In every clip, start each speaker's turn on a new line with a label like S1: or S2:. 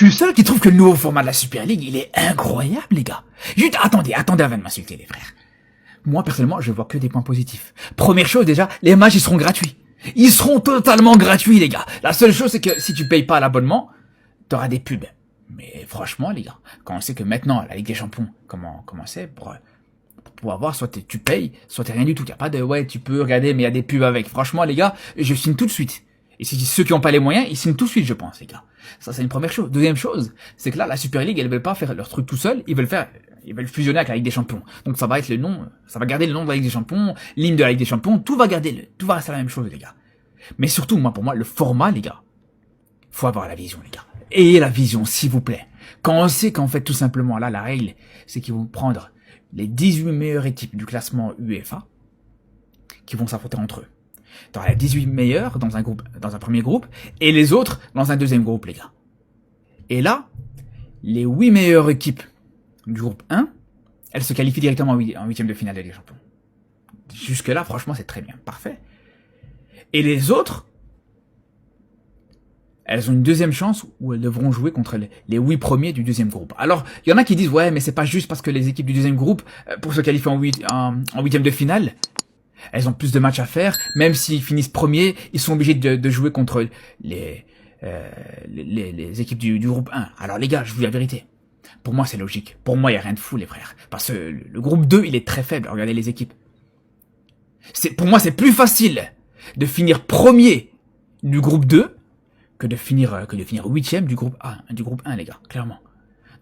S1: Je suis seul qui trouve que le nouveau format de la Super League, il est incroyable, les gars. Juste, attendez avant de m'insulter, les frères. Moi, personnellement, je vois que des points positifs. Première chose, déjà, les matchs, ils seront gratuits. Ils seront totalement gratuits, les gars. La seule chose, c'est que si tu payes pas l'abonnement, t'auras des pubs. Mais franchement, les gars, quand on sait que maintenant, la Ligue des Champions, comment c'est pour pouvoir voir, soit tu payes, soit t'es rien du tout. Y a pas de, ouais, tu peux regarder, mais il y a des pubs avec. Franchement, les gars, je signe tout de suite. Et si ceux qui ont pas les moyens, ils signent tout de suite, je pense, les gars. Ça, c'est une première chose. Deuxième chose, c'est que là, la Super League, elle veut pas faire leur truc tout seul, ils veulent fusionner avec la Ligue des Champions. Donc ça va être le nom, ça va garder le nom de la Ligue des Champions, l'hymne de la Ligue des Champions, tout va rester la même chose, les gars. Mais surtout, pour moi, le format, les gars, faut avoir la vision, les gars. Ayez la vision, s'il vous plaît. Quand on sait qu'en fait, tout simplement, là, la règle, c'est qu'ils vont prendre les 18 meilleures équipes du classement UEFA, qui vont s'affronter entre eux. T'auras les 18 meilleurs dans un premier groupe, et les autres dans un deuxième groupe, les gars. Et là, les 8 meilleures équipes du groupe 1, elles se qualifient directement en huitième de finale de Ligue des Champions. Jusque là, franchement, c'est très bien, parfait. Et les autres, elles ont une deuxième chance où elles devront jouer contre les 8 premiers du deuxième groupe. Alors, il y en a qui disent, ouais, mais c'est pas juste parce que les équipes du deuxième groupe, pour se qualifier en huitième de finale, elles ont plus de matchs à faire, même s'ils finissent premiers, ils sont obligés de jouer contre les équipes du groupe 1. Alors les gars, je vous dis la vérité. Pour moi, c'est logique. Pour moi, il n'y a rien de fou, les frères. Parce que le groupe 2, il est très faible. Regardez les équipes. Pour moi, c'est plus facile de finir premier du groupe 2 que de finir huitième du groupe 1, les gars, clairement.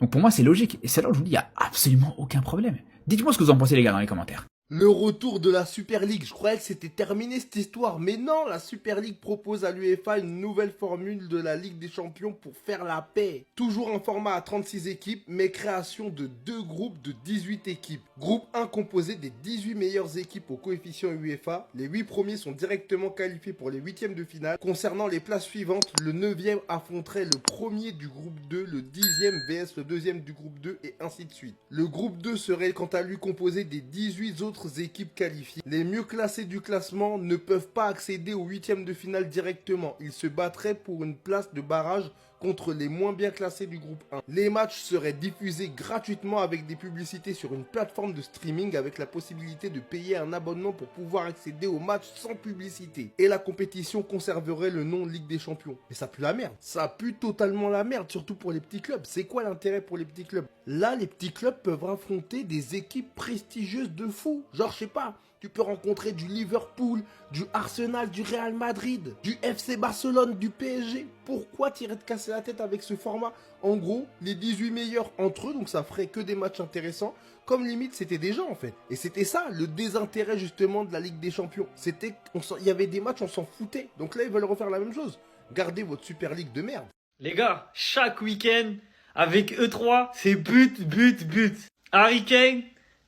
S1: Donc pour moi, c'est logique. Et c'est là où je vous dis, il n'y a absolument aucun problème. Dites-moi ce que vous en pensez, les gars, dans les commentaires.
S2: Le retour de la Super League, je croyais que c'était terminé cette histoire, mais non, la Super League propose à l'UEFA une nouvelle formule de la Ligue des Champions pour faire la paix. Toujours un format à 36 équipes, mais création de 2 groupes de 18 équipes. Groupe 1 composé des 18 meilleures équipes au coefficient UEFA, les 8 premiers sont directement qualifiés pour les 8e de finale. Concernant les places suivantes, le 9e affronterait le premier du groupe 2, le 10e vs le 2e du groupe 2 et ainsi de suite. Le groupe 2 serait quant à lui composé des 18 autres équipes qualifiées. Les mieux classés du classement ne peuvent pas accéder aux 8e de finale directement. Ils se battraient pour une place de barrage contre les moins bien classés du groupe 1. Les matchs seraient diffusés gratuitement avec des publicités sur une plateforme de streaming avec la possibilité de payer un abonnement pour pouvoir accéder aux matchs sans publicité. Et la compétition conserverait le nom Ligue des Champions. Mais ça pue la merde. Ça pue totalement la merde, surtout pour les petits clubs. C'est quoi l'intérêt pour les petits clubs? Là, les petits clubs peuvent affronter des équipes prestigieuses de fou. Genre, je sais pas, tu peux rencontrer du Liverpool, du Arsenal, du Real Madrid, du FC Barcelone, du PSG. Pourquoi t'irais te casser la tête avec ce format? En gros, les 18 meilleurs entre eux, donc ça ferait que des matchs intéressants. Comme limite, c'était déjà en fait. Et c'était ça, le désintérêt justement de la Ligue des Champions. Il y avait des matchs, on s'en foutait. Donc là, ils veulent refaire la même chose. Gardez votre Super League de merde.
S3: Les gars, chaque week-end, avec E3, c'est but, but, but. Harry Kane,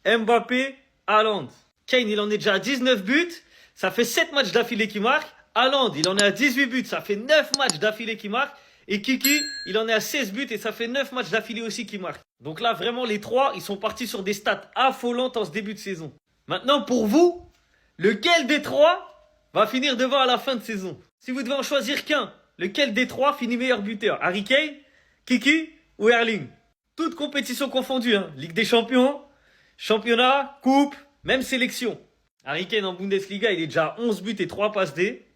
S3: Mbappé, Haaland. Kane, il en est déjà à 19 buts. Ça fait 7 matchs d'affilée qu'il marque. Haaland, il en est à 18 buts. Ça fait 9 matchs d'affilée qu'il marque. Et Kiki, il en est à 16 buts et ça fait 9 matchs d'affilée aussi qu'il marque. Donc là, vraiment, les trois, ils sont partis sur des stats affolantes en ce début de saison. Maintenant, pour vous, lequel des trois va finir devant à la fin de saison? Si vous devez en choisir qu'un, lequel des trois finit meilleur buteur? Harry Kane, Kiki ou Erling? Toutes compétitions confondues, hein. Ligue des Champions, championnat, coupe, même sélection. Harry Kane en Bundesliga, il est déjà à 11 buts et 3 passes D.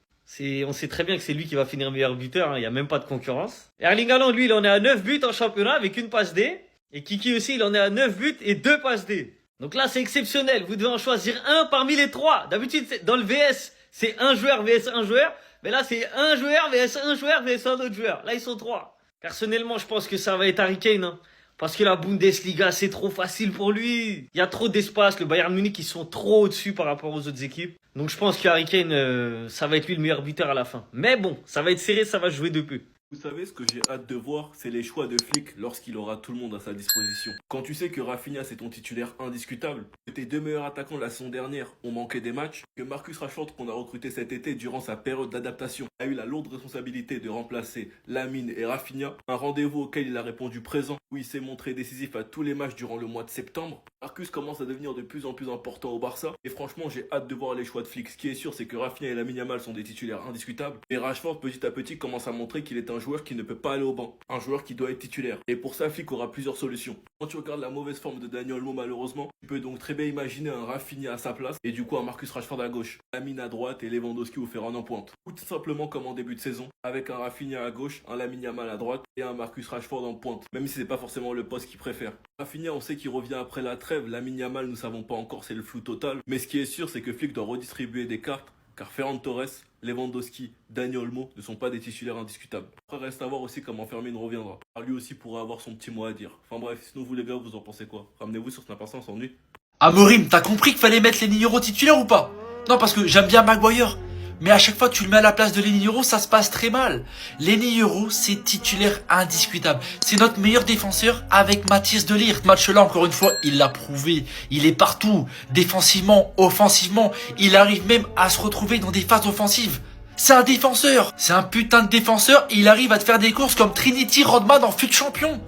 S3: On sait très bien que c'est lui qui va finir meilleur buteur, hein. Il n'y a même pas de concurrence. Erling Haaland, lui, il en est à 9 buts en championnat avec une passe D. Et Kiki aussi, il en est à 9 buts et 2 passes D. Donc là, c'est exceptionnel. Vous devez en choisir un parmi les trois. D'habitude, dans le VS, c'est un joueur vs un joueur. Mais là, c'est un joueur vs un joueur vs un autre joueur. Là, ils sont trois. Personnellement, je pense que ça va être Harry Kane, hein. Parce que la Bundesliga, c'est trop facile pour lui. Il y a trop d'espace. Le Bayern Munich, ils sont trop au-dessus par rapport aux autres équipes. Donc je pense que Harry Kane, ça va être lui le meilleur buteur à la fin. Mais bon, ça va être serré, ça va jouer de peu.
S4: Vous savez, ce que j'ai hâte de voir, c'est les choix de Flick lorsqu'il aura tout le monde à sa disposition. Quand tu sais que Rafinha, c'est ton titulaire indiscutable, que tes deux meilleurs attaquants de la saison dernière ont manqué des matchs, que Marcus Rashford, qu'on a recruté cet été durant sa période d'adaptation, a eu la lourde responsabilité de remplacer Lamine et Rafinha, un rendez-vous auquel il a répondu présent, où il s'est montré décisif à tous les matchs durant le mois de septembre. Marcus commence à devenir de plus en plus important au Barça, et franchement, j'ai hâte de voir les choix de Flick. Ce qui est sûr, c'est que Rafinha et Lamine Yamal sont des titulaires indiscutables, et Rashford, petit à petit, commence à montrer qu'il est un joueur qui ne peut pas aller au banc, un joueur qui doit être titulaire. Et pour ça, Flick aura plusieurs solutions. Quand tu regardes la mauvaise forme de Dani Olmo malheureusement, tu peux donc très bien imaginer un Rafinha à sa place et du coup un Marcus Rashford à gauche, Lamine à droite et Lewandowski ou Ferran en pointe. Ou tout simplement comme en début de saison, avec un Rafinha à gauche, un Lamine Yamal à droite et un Marcus Rashford en pointe, même si c'est pas forcément le poste qu'il préfère. Rafinha, on sait qu'il revient après la trêve, Lamine Yamal, nous savons pas encore, c'est le flou total, mais ce qui est sûr, c'est que Flick doit redistribuer des cartes, car Ferran Torres, Lewandowski, Dani Olmo ne sont pas des titulaires indiscutables. Après, reste à voir aussi comment Firmino reviendra. Lui aussi pourra avoir son petit mot à dire. Enfin bref, sinon vous les gars, vous en pensez quoi? Ramenez-vous sur Snap Insta, on s'ennuie.
S5: Amorim, t'as compris qu'il fallait mettre Lenny Euro titulaire ou pas? Non, parce que j'aime bien Maguire. Mais à chaque fois que tu le mets à la place de Lenny Euro, ça se passe très mal. Lenny Euro, c'est titulaire indiscutable. C'est notre meilleur défenseur avec Mathis de Ligt. Ce match-là, encore une fois, il l'a prouvé. Il est partout. Défensivement, offensivement. Il arrive même à se retrouver dans des phases offensives. C'est un défenseur. C'est un putain de défenseur et il arrive à te faire des courses comme Trinity Rodman en fut champion.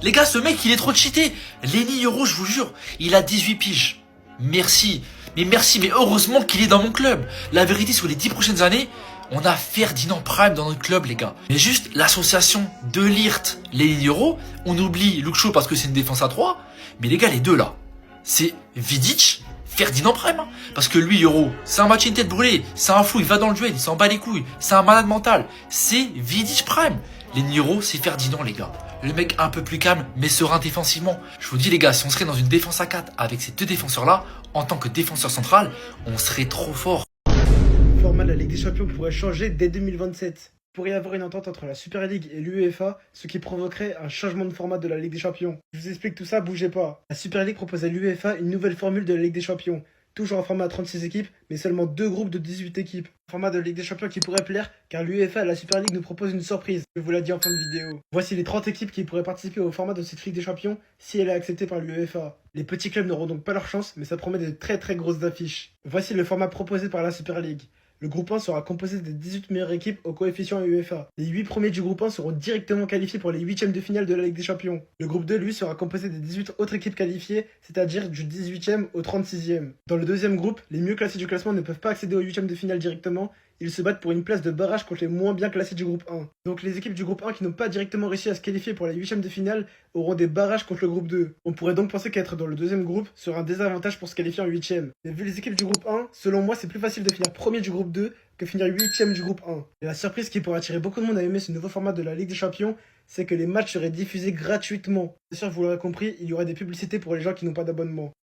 S5: Les gars, ce mec, il est trop cheaté. Lenny Euro, je vous jure, il a 18 piges. Merci. Mais merci, mais heureusement qu'il est dans mon club. La vérité, sur les 10 prochaines années, on a Ferdinand Prime dans notre club, les gars. Mais juste l'association de Ligt, Lenny Euro, on oublie Luke Shaw parce que c'est une défense à 3. Mais les gars, les deux là, c'est Vidic, Ferdinand Prime. Hein. Parce que lui, Euro, c'est un match une tête brûlée. C'est un fou, il va dans le duel, il s'en bat les couilles. C'est un malade mental. C'est Vidic Prime. Lenny Euro, c'est Ferdinand, les gars. Le mec un peu plus calme, mais serein défensivement. Je vous dis les gars, si on serait dans une défense à 4 avec ces deux défenseurs-là, en tant que défenseur central, on serait trop fort.
S6: Le format de la Ligue des Champions pourrait changer dès 2027. Il pourrait y avoir une entente entre la Super League et l'UEFA, ce qui provoquerait un changement de format de la Ligue des Champions. Je vous explique tout ça, bougez pas. La Super League propose à l'UEFA une nouvelle formule de la Ligue des Champions. Toujours un format à 36 équipes, mais seulement 2 groupes de 18 équipes. Un format de Ligue des Champions qui pourrait plaire, car l'UEFA et la Super League nous proposent une surprise. Je vous l'ai dit en fin de vidéo. Voici les 30 équipes qui pourraient participer au format de cette Ligue des Champions, si elle est acceptée par l'UEFA. Les petits clubs n'auront donc pas leur chance, mais ça promet de très grosses affiches. Voici le format proposé par la Super League. Le groupe 1 sera composé des 18 meilleures équipes au coefficient UEFA. Les 8 premiers du groupe 1 seront directement qualifiés pour les 8e de finale de la Ligue des Champions. Le groupe 2, lui, sera composé des 18 autres équipes qualifiées, c'est-à-dire du 18e au 36e. Dans le deuxième groupe, les mieux classés du classement ne peuvent pas accéder aux 8e de finale directement. Ils se battent pour une place de barrage contre les moins bien classés du groupe 1. Donc les équipes du groupe 1 qui n'ont pas directement réussi à se qualifier pour les 8e de finale auront des barrages contre le groupe 2. On pourrait donc penser qu'être dans le deuxième groupe sera un désavantage pour se qualifier en 8e. Mais vu les équipes du groupe 1, selon moi c'est plus facile de finir premier du groupe 2 que finir 8e du groupe 1. Et la surprise qui pourrait attirer beaucoup de monde à aimer ce nouveau format de la Ligue des Champions, c'est que les matchs seraient diffusés gratuitement. Bien sûr, vous l'aurez compris, il y aura des publicités pour les gens qui n'ont pas d'abonnement.